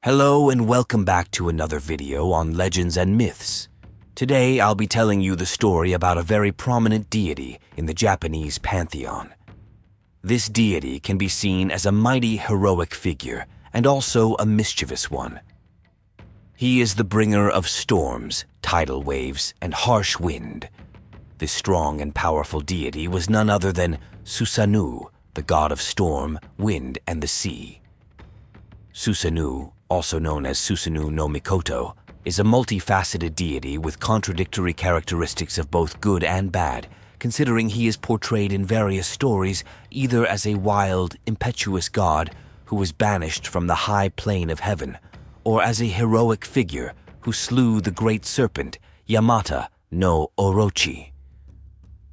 Hello and welcome back to another video on legends and myths. Today I'll be telling you the story about a very prominent deity in the Japanese pantheon. This deity can be seen as a mighty heroic figure and also a mischievous one. He is the bringer of storms, tidal waves, and harsh wind. This strong and powerful deity was none other than Susanoo, the god of storm, wind, and the sea. Susanoo, also known as Susanoo no Mikoto, is a multifaceted deity with contradictory characteristics of both good and bad, considering he is portrayed in various stories either as a wild, impetuous god who was banished from the high plane of heaven, or as a heroic figure who slew the great serpent Yamata No Orochi.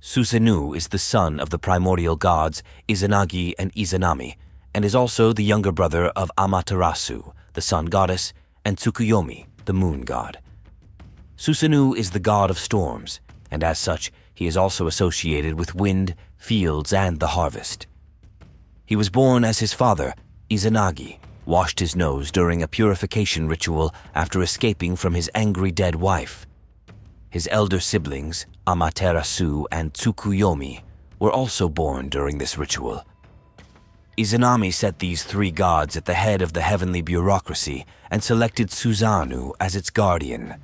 Susanoo is the son of the primordial gods Izanagi and Izanami, and is also the younger brother of Amaterasu, the sun goddess, and Tsukuyomi, the moon god. Susanoo is the god of storms, and as such, he is also associated with wind, fields, and the harvest. He was born as his father, Izanagi, washed his nose during a purification ritual after escaping from his angry dead wife. His elder siblings, Amaterasu and Tsukuyomi, were also born during this ritual. Izanami set these three gods at the head of the heavenly bureaucracy and selected Susanoo as its guardian.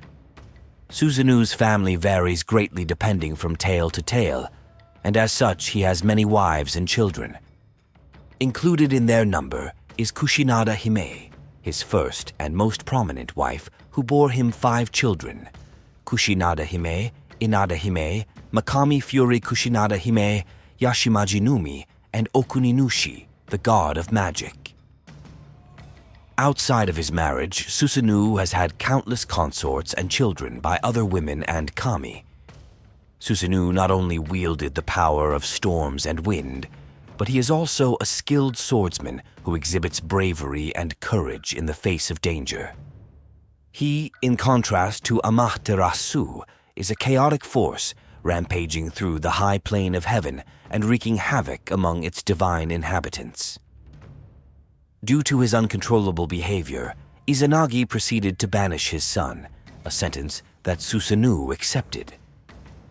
Susanoo's family varies greatly depending from tale to tale, and as such he has many wives and children. Included in their number is Kushinada Hime, his first and most prominent wife, who bore him 5 children: Kushinada Hime, Inada Hime, Makami Fury Kushinada Hime, Yashimaji Numi, and Okuninushi, the god of magic. Outside of his marriage, Susanoo has had countless consorts and children by other women and kami. Susanoo not only wielded the power of storms and wind, but he is also a skilled swordsman who exhibits bravery and courage in the face of danger. He, in contrast to Amaterasu, is a chaotic force rampaging through the high plane of heaven and wreaking havoc among its divine inhabitants. Due to his uncontrollable behavior, Izanagi proceeded to banish his son, a sentence that Susanoo accepted.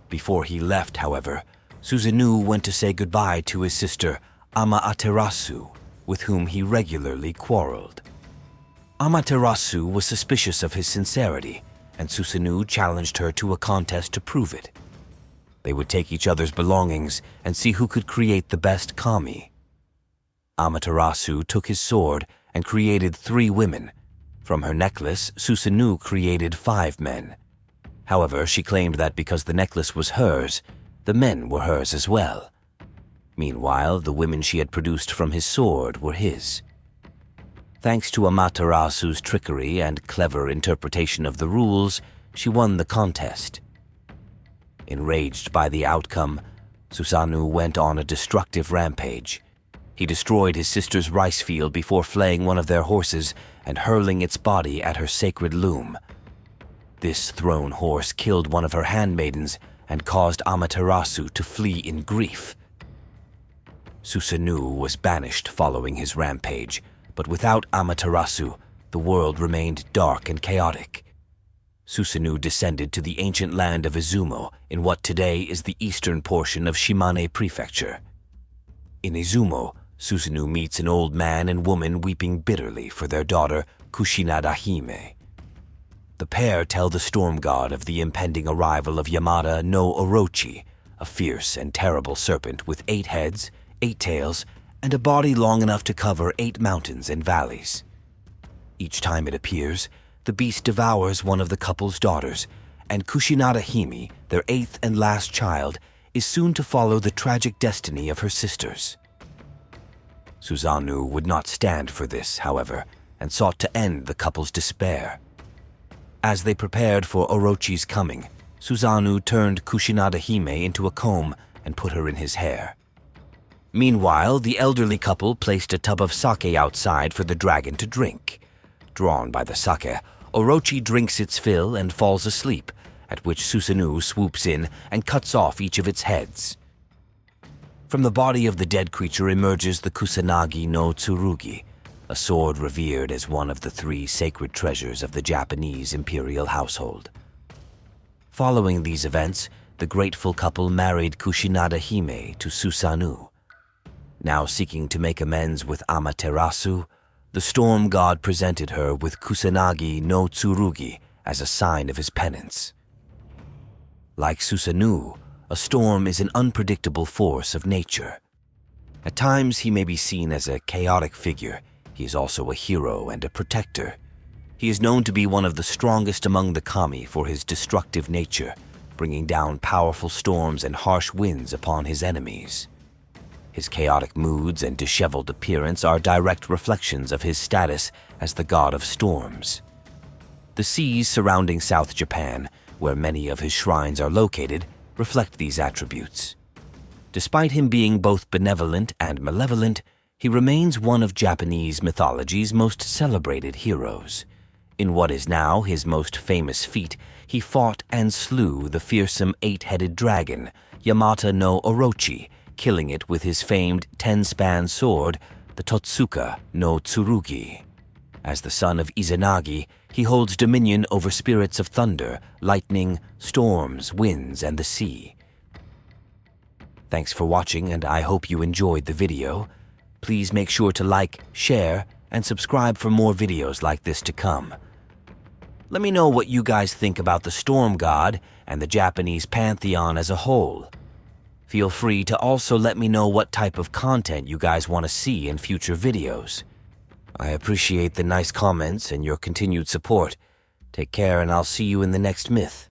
Before he left, however, Susanoo went to say goodbye to his sister Amaterasu, with whom he regularly quarreled. Amaterasu was suspicious of his sincerity, and Susanoo challenged her to a contest to prove it. They would take each other's belongings and see who could create the best kami. Amaterasu took his sword and created 3 women. From her necklace, Susanoo created 5 men. However, she claimed that because the necklace was hers, the men were hers as well. Meanwhile, the women she had produced from his sword were his. Thanks to Amaterasu's trickery and clever interpretation of the rules, she won the contest. Enraged by the outcome, Susanoo went on a destructive rampage. He destroyed his sister's rice field before flaying one of their horses and hurling its body at her sacred loom. This thrown horse killed one of her handmaidens and caused Amaterasu to flee in grief. Susanoo was banished following his rampage, but without Amaterasu, the world remained dark and chaotic. Susanoo descended to the ancient land of Izumo in what today is the eastern portion of Shimane Prefecture. In Izumo, Susanoo meets an old man and woman weeping bitterly for their daughter Kushinada Hime. The pair tell the storm god of the impending arrival of Yamata No Orochi, a fierce and terrible serpent with 8 heads, 8 tails, and a body long enough to cover 8 mountains and valleys. Each time it appears, the beast devours one of the couple's daughters, and Kushinada Hime, their 8th and last child, is soon to follow the tragic destiny of her sisters. Susanoo would not stand for this, however, and sought to end the couple's despair. As they prepared for Orochi's coming, Susanoo turned Kushinada Hime into a comb and put her in his hair. Meanwhile, the elderly couple placed a tub of sake outside for the dragon to drink. Drawn by the sake, Orochi drinks its fill and falls asleep, at which Susanoo swoops in and cuts off each of its heads. From the body of the dead creature emerges the Kusanagi no Tsurugi, a sword revered as one of the three sacred treasures of the Japanese imperial household. Following these events, the grateful couple married Kushinada Hime to Susanoo. Now seeking to make amends with Amaterasu, the storm god presented her with Izanagi no Tsurugi as a sign of his penance. Like Susanoo, a storm is an unpredictable force of nature. At times he may be seen as a chaotic figure. He is also a hero and a protector. He is known to be one of the strongest among the kami for his destructive nature, bringing down powerful storms and harsh winds upon his enemies. His chaotic moods and disheveled appearance are direct reflections of his status as the god of storms. The seas surrounding South Japan, where many of his shrines are located, reflect these attributes. Despite him being both benevolent and malevolent, he remains one of Japanese mythology's most celebrated heroes. In what is now his most famous feat, he fought and slew the fearsome eight-headed dragon, Yamata no Orochi, killing it with his famed 10-span sword, the Totsuka no Tsurugi. As the son of Izanagi, he holds dominion over spirits of thunder, lightning, storms, winds, and the sea. Thanks for watching, and I hope you enjoyed the video. Please make sure to like, share, and subscribe for more videos like this to come. Let me know what you guys think about the storm god and the Japanese pantheon as a whole. Feel free to also let me know what type of content you guys want to see in future videos. I appreciate the nice comments and your continued support. Take care, and I'll see you in the next myth.